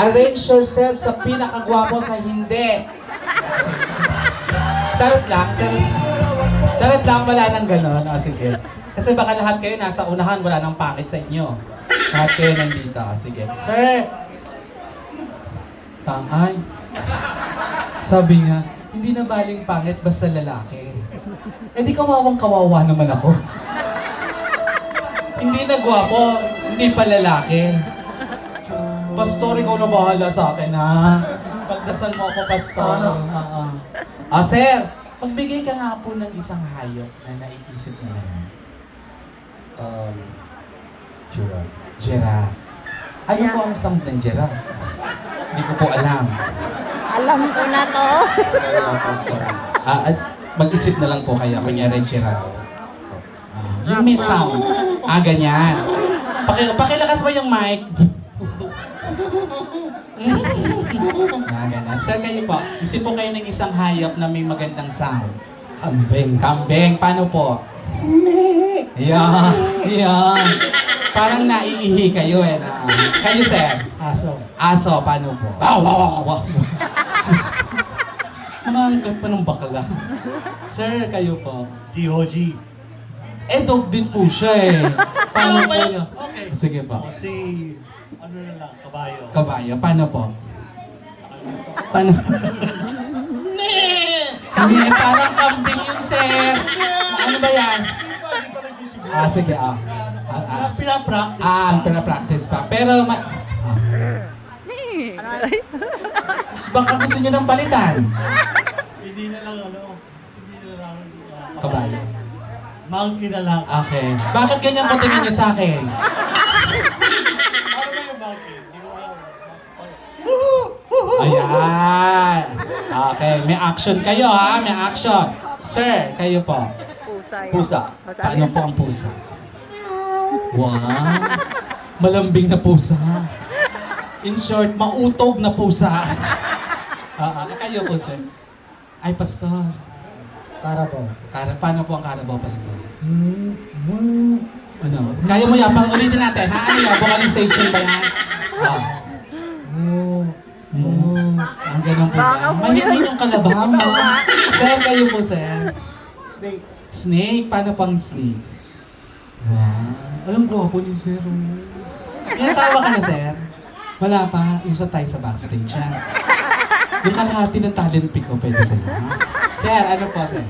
Arrange yourself sa pinakagwapo sa hindi. Charot lang. Charot lang, wala nang gano'n. O, sige. Kasi baka lahat kayo nasa unahan, wala nang packet sa inyo. Lahat kayo nandito. O, sige. Sir! Tangay. Sabi niya, hindi na baling pangit basta lalaki. Eh di kawawang-kawawa naman ako. Hindi na gwapo, hindi pa lalaki. Pastor, ikaw na bahala sa akin, ha? Pagdasal mo ako, Pastor. Sir, pagbigay ka nga po ng isang hayop na naiisip mo ngayon. Giraffe. Giraffe. Ano po ang sound ng giraffe? Hindi ko po alam. Alam ko na to. Mag-isip na lang po kayo, kunyari giraffe. Yung may sound. Ganyan. Pakilakas mo yung mic. Ganyan. Sir, kayo po, isip po kayo ng isang hayop na may magandang sound. Kambing. Kambing, paano po? Yan. Yan. Parang naiihi kayo eh. Kayo, sir? Aso. Aso, paano po? Wow. Mamangkat pa ng bakla. Sir, kayo po? DOG. Dog din po siya eh. Paano po yun? Okay. Sige po. Si, ano na lang, kabayo. Kabayo, paano po? Paano? Hindi, parang kambing yun, sir. Ano ba yan? Hindi pa nagsisiguro. Sige, Pinapractice. pinapractice pa. Pero, baka gusto nyo ng palitan. Hindi na lang, Kabayo. monkey na lang. Okay. Bakit ganyan ko tingin nyo sa akin? Ano ba yung monkey? Hindi ko alam. Ayan. Okay, may action kayo ha, may action. Sir, kayo po. Pusa yan. Pusa. Paano po ang pusa? Wow. Malambing na pusa. In short, mautog na pusa. Kayo po, sir. Ay, pastor. Carabao. Paano po ang Carabao, pastor? Ano? Kaya mo yan, ulitin natin, ha? Ano yan? Vocalization ba yan? Ang ganun po Baka ba? po Mahihin yung kalabaw. Sir, kayo po, sir. Snake. Snake? Paano pang snake? Wow. Alam ko ako ni sir. May asawa ka na, sir? Wala pa. Usap tayo sa backstage, ha? Yung kalahati ng talent pick ko pwede sa'yo, ha? Sir, ano po, sir?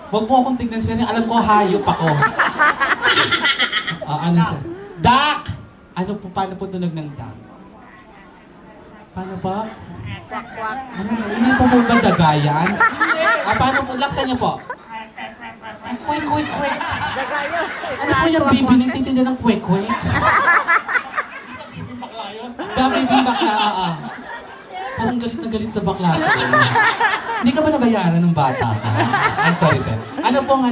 Huwag po akong tignan, sir. Alam ko, hayop ako. Ano, sir? Duck! Ano po, paano po tunog ng duck? Paano pa? Kwak-kwak. Ano, hindi po po ba dagayan? Paano po? Laksan niyo po. Kwek. Dagayo. Ano po yung bibi nagtitinda ng kwek-kwek? Baby bakla, Parang galit na galit sa bakla ko. Hindi ka ba nabayaran ng bata ka? Ay, sorry, sir. Ano pong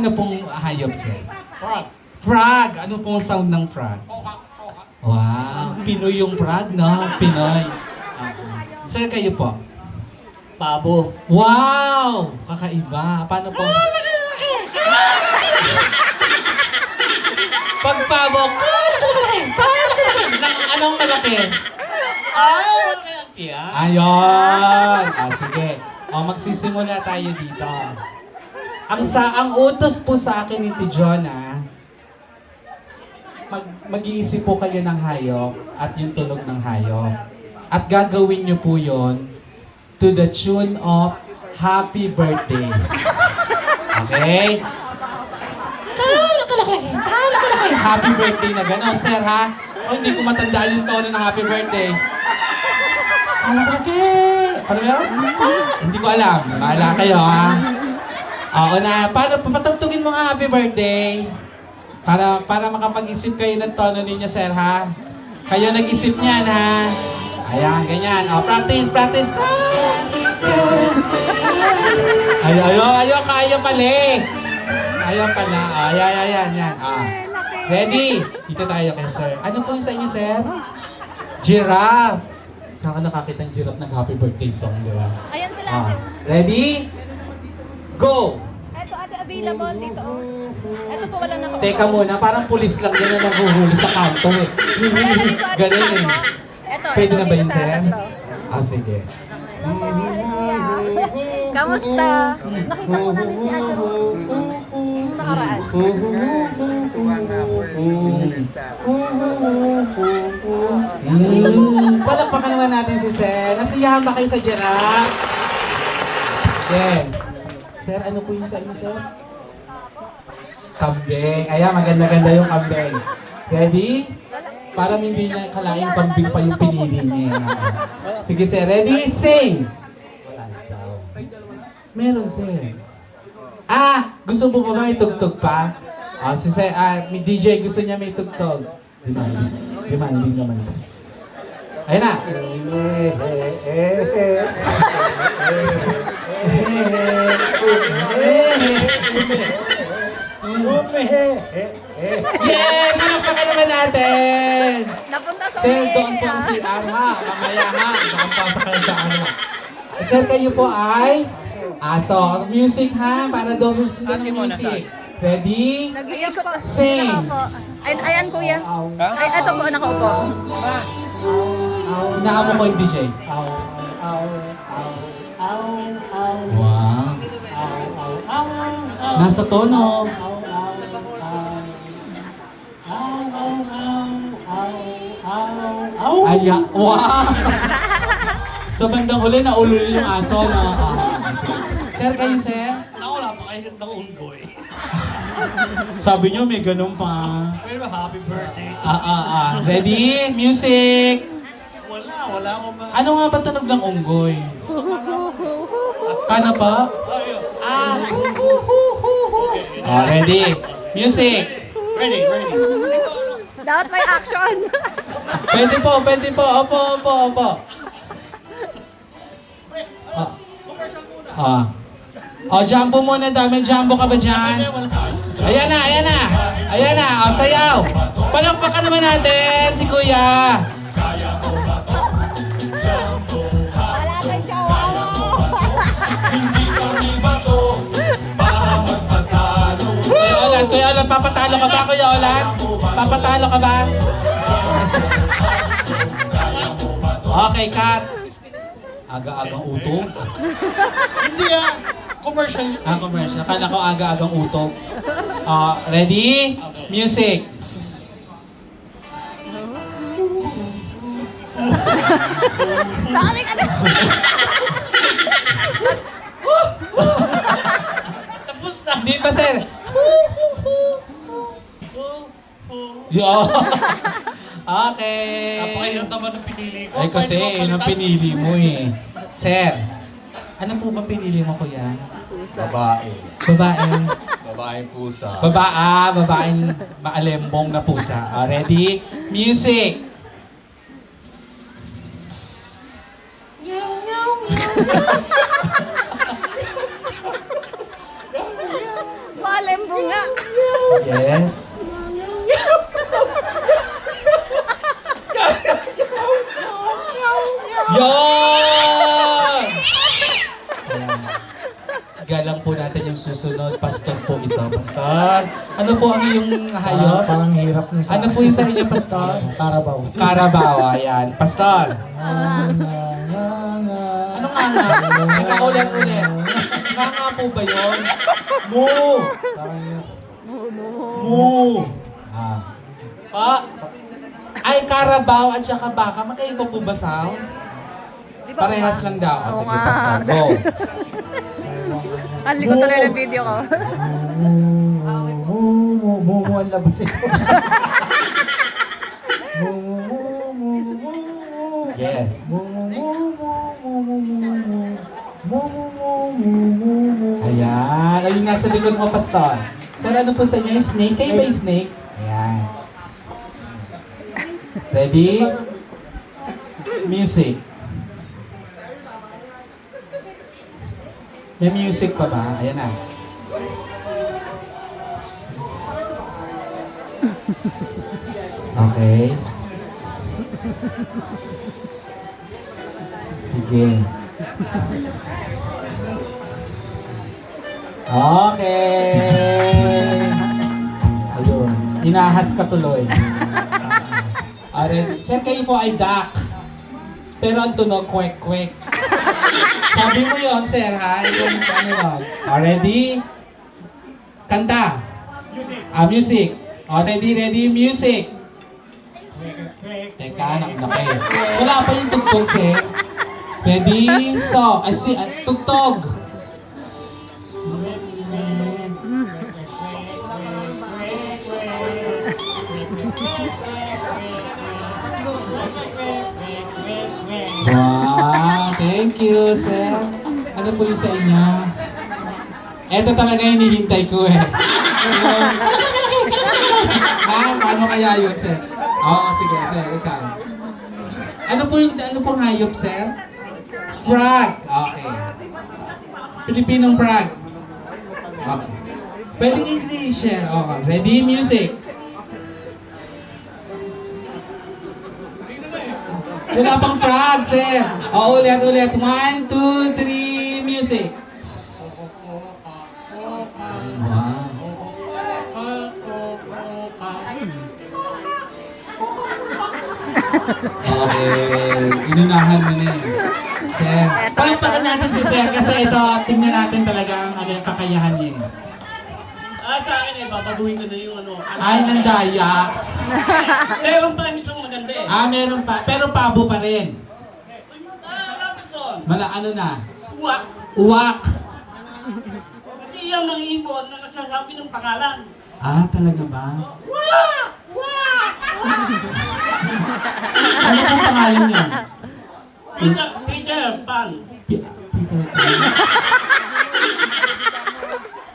hayop, sir? Frog. Frog! Ano pong sound ng frog? Wow! Pinoy yung frog, no? Pinoy. Sir, kayo po? Pabo. Wow! Kakaiba. Paano po? Pagpabok. Anong malaki? Ayon! Sige. Magsisimula tayo dito. Ang utos po sa akin ni Tijona, mag-iisip po kayo ng hayop at yung tunog ng hayop. At gagawin nyo po yon to the tune of Happy Birthday. Okay? Happy birthday na ganon, sir, ha? Hindi ko matandaan yung tono ng happy birthday. Ano yun? Hindi ko alam. Bahala kayo, ha? Paano, patugtugin mo nga happy birthday. Para makapag-isip kayo ng tono ninyo, sir, ha? Kayo nag-isip niyan, ha? Ayan, ganyan. Practice. Ayaw, kaya pala eh. Ayaw pala. Yan. Ready? Dito tayo kay sir. Ano po yung sa inyo, sir? Giraffe. Saan ka nakakita ng giraffe ng happy birthday song, di ba? Ayan sila ate. Ready? Go! Ito ate available dito. Ito po wala nakapag. Teka muna, parang pulis lang yan na nanghuhuli sa kanto eh. Ayan dito ate. Ganun eh. Ito. Pwede na ba yun, Dito sa sir? atas daw. Ah, sige. Kamusta? Nakita ko namin si Ate Rose. Nung nakaraan. Palakpakan naman natin si Sir. Nasiyahan ba kayo sa Gerard? Then, Sir, ano po yung sa inyo, Sir? Kambing. Ayan, maganda-ganda yung kambing. Ready? Para hindi niya kalaing kambing pa yung pinili niya. Sige, Sir. Ready? Sing! Meron, Sir. Ah! Gusto mo ba may tugtog pa? Ah, si Sir, may DJ gusto niya may tugtog. Demanding naman. Ayun na. Yes! Palakpakan naman natin! Napunta sa Sir, umiihi, doon po ang CR ha. Mamaya ha. Nakapasa kayo sa ano. Sir, kayo po ay aso. Music ha. Para daw susundan ng music. Ready? Nag-iikot pa. Sing. Nakaupo. Ay, ayan kuya. Ay, ito po, nakaupo. Inaamo ko yung DJ. Wow. Nasa tono. Aya. Wow. Sa bandang huli, naulol yung aso. No? Sir, kayo, sir? Wala pa kayo ng unggoy. Sabi nyo, may ganun pa. Pero happy birthday. Ready? Music! Wala ko ba? Ano nga ba tunog ng unggoy? Kana pa? Ready? Music! Ready. Dapat may action. Pwede po. Opo. Jumbo muna daw. May jumbo ka ba dyan? Ayan na. Sayaw. Palakpakan naman natin si Kuya. Wala kang chihuahua. Kuya Olan, papatalo ka ba, Kuya Olan? Papatalo ka ba? Okay, cut. Aga-agang utog. Hindi commercial. Commercial. Akala ko aga-agang utog. Ready? Music. Dami ka na. Tapos na. Hindi pa, sir. Yo. Okay. Napakahirap naman ang pinili ko. Ay kasi, yun ang pinili mo eh. Sir, ano po ba pinili mo, Kuya? Babae. Babae. Babaeng pusa. Babaeng maalembong na pusa. Ready? Music! Malembo nga. Yes. Yon! Galang po natin yung susunod. Pastor po ito. Pastor, ano po ang iyong hayop? Parang hirap niya sa Ano po yung sa inyo, Pastor? Carabao. Carabao, ayan. Pastor, ano nga nga? Ikaw ulit. Nga nga po ba yun? Moo! Moo! Ay, Carabao at saka baka. Magkaiba po ba sounds? Di ba Parehas nga? lang daw. Oo Sige, nga. Pastor. Go. Ang likod tuloy ng video ko. Mumu ang labas ito. Yes. Ayan. Ayun nasa likod mo, Pastor. Sir, ano po sa inyo? Yung snake? Kayo ba yung snake? Ayan. Ready? Music. May music pa ba? Ayan na. Okay. Sige. Okay. Ayun. Inahas ka tuloy. Alright. Sir, kayo po ay duck. Pero ang tunog, kwek-kwek. Sabi mo yon sir, ha? Ikaw yung ano yun. Ready? Kanta. Music. Ready, music. Teka, nakalaki. Wala pa yung tugtog, sir. Ready, so. Tugtog. Wow, thank you, sir. Ano po yung sa inyo? Ito talaga yung hinihintay ko eh. Paano kaya yun, sir? Oo, sige, sir, ikaw. Ano pong hayop, sir? Frog. Okay. Pilipinong frog. Okay. Pwedeng English, sir. Okay. Ready, music. Wala pang frog, sir. O, ulit. 1, 2, 3, music. Wow. Okay. Inunahan mo na yun. Sir. Palagpakan natin si Sir kasi ito, tingnan natin talaga ang yung kakayahan niya. Sa akin eh, babaguhin ko na yung ano. Ay, nandaya. Meron pa mismo maganda eh. Meron pa. Pero pabo pa rin. Lapit doon. Ano na? Uwak. Uwak. Kasi yung nang-iipon na nagsasabi ng pangalan. Talaga ba? Wak! Wak! Ano pong pangalan niya? Peter Pan. Peter Pan.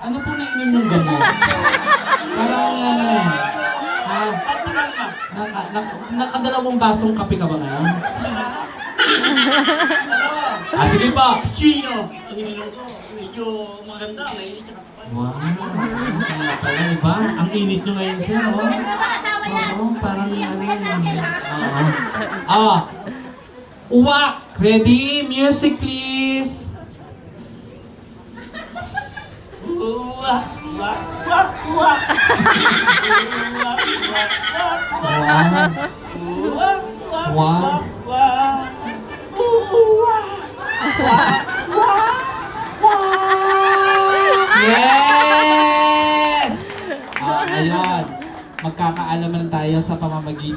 Ano po nainom yung gamot? Parang nakadalawang basong kape ka ba ngayon? Sige pa! Sino? Ang ininom ko, medyo maganda. Mainit siya kapal. Wow! Kaya pala, diba? Ang init nyo ngayon, sir, oh. Oo, parang ano yun. Oo. Uwak! Ready? Music, please! Uwak! Uwak! Uwak! Uwak! Uwak! Uwak! Uwak! Uwak! Uwak! Wow. Uwak! Uwak! Yes! Ayan. Magkakaalaman tayo sa pamamagitan